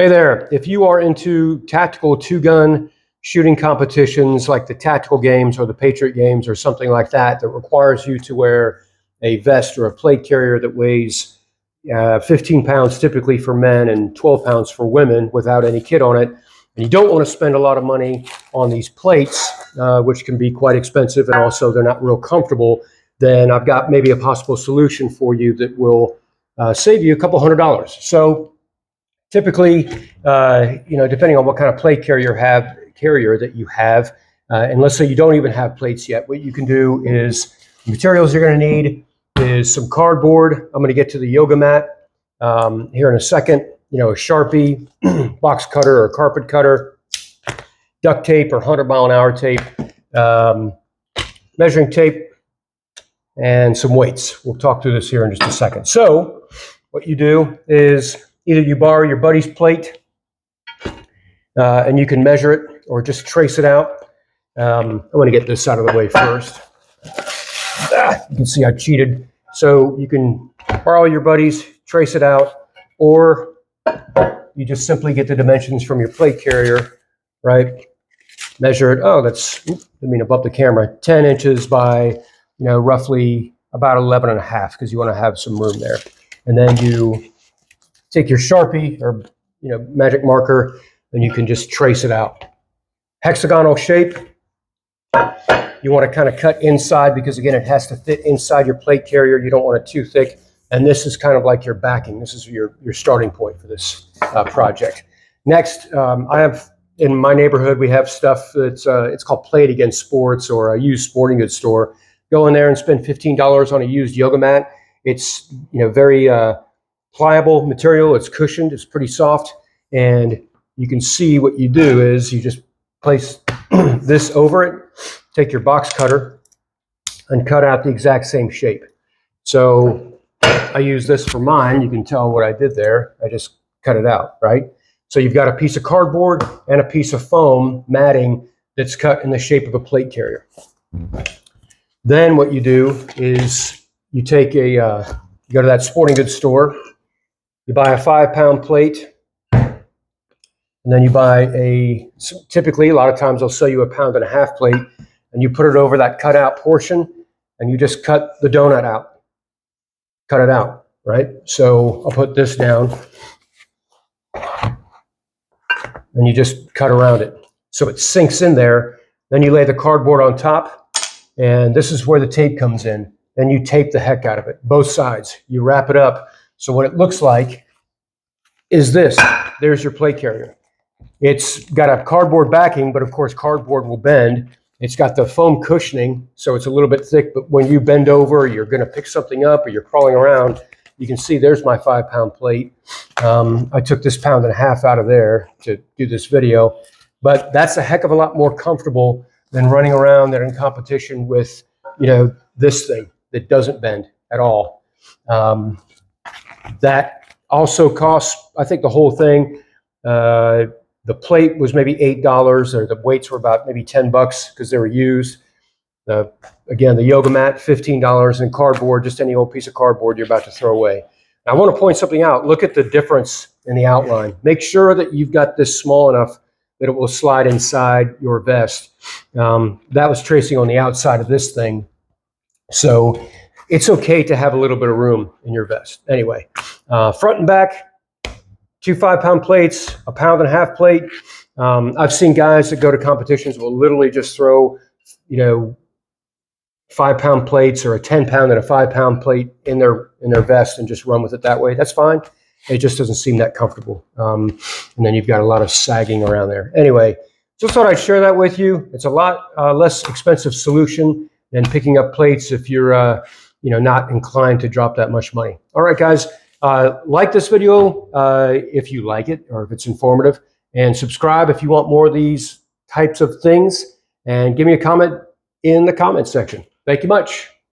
Hey there, if you are into tactical two-gun shooting competitions like the tactical games or the Patriot games or something like that requires you to wear a vest or a plate carrier that weighs 15 pounds typically for men and 12 pounds for women without any kit on it, and you don't want to spend a lot of money on these plates, which can be quite expensive and also they're not real comfortable, then I've got maybe a possible solution for you that will save you a couple $100. So typically, depending on what kind of plate carrier that you have, and let's say you don't even have plates yet, what you can do is, the materials you're going to need is some cardboard. I'm going to get to the yoga mat here in a second. A Sharpie, box cutter or carpet cutter, duct tape or 100-mile-an-hour tape, measuring tape, and some weights. We'll talk through this here in just a second. So what you do is either you borrow your buddy's plate and you can measure it or just trace it out. I'm going to get this out of the way first. You can see I cheated. So you can borrow your buddy's, trace it out, or you just simply get the dimensions from your plate carrier, right? Measure it. Oh, above the camera, 10 inches by, roughly about 11 and a half, because you want to have some room there. And then you take your Sharpie or magic marker, and you can just trace it out. Hexagonal shape. You want to kind of cut inside because again it has to fit inside your plate carrier. You don't want it too thick. And this is kind of like your backing. This is your starting point for this project. Next, I have in my neighborhood we have stuff that's it's called Plate Against Sports or a used sporting goods store. Go in there and spend $15 on a used yoga mat. It's very pliable material. It's cushioned. It's pretty soft. And you can see what you do is you just place this over it, take your box cutter, and cut out the exact same shape. So I use this for mine. You can tell what I did there. I just cut it out, right? So you've got a piece of cardboard and a piece of foam matting that's cut in the shape of a plate carrier. Then what you do is you take you go to that sporting goods store, you buy a 5-pound plate, and then you buy typically a lot of times they'll sell you a 1.5 pound plate, and you put it over that cut out portion and you just cut the donut out. Cut it out, right? So I'll put this down and you just cut around it. So it sinks in there. Then you lay the cardboard on top, and this is where the tape comes in. Then you tape the heck out of it, both sides. You wrap it up. So what it looks like is this. There's your plate carrier. It's got a cardboard backing, but of course cardboard will bend. It's got the foam cushioning, so it's a little bit thick, but when you bend over, you're going to pick something up or you're crawling around, you can see there's my 5-pound plate. I took this 1.5 pounds out of there to do this video, but that's a heck of a lot more comfortable than running around there in competition with, this thing that doesn't bend at all. That also costs, I think the whole thing, the plate was maybe $8, or the weights were about maybe $10 because they were used. Again, the yoga mat, $15, and cardboard, just any old piece of cardboard you're about to throw away. Now, I want to point something out. Look at the difference in the outline. Make sure that you've got this small enough that it will slide inside your vest. That was tracing on the outside of this thing. So it's okay to have a little bit of room in your vest. Anyway, front and back, 2 5-pound plates, a 1.5 pound plate. I've seen guys that go to competitions will literally just throw, 5-pound plates or a 10-pound and a 5-pound plate in their vest and just run with it that way. That's fine. It just doesn't seem that comfortable. And then you've got a lot of sagging around there. Anyway, just thought I'd share that with you. It's a lot less expensive solution than picking up plates if you're, not inclined to drop that much money. All right, guys. Like this video if you like it or if it's informative, and subscribe if you want more of these types of things, and give me a comment in the comment section. Thank you much.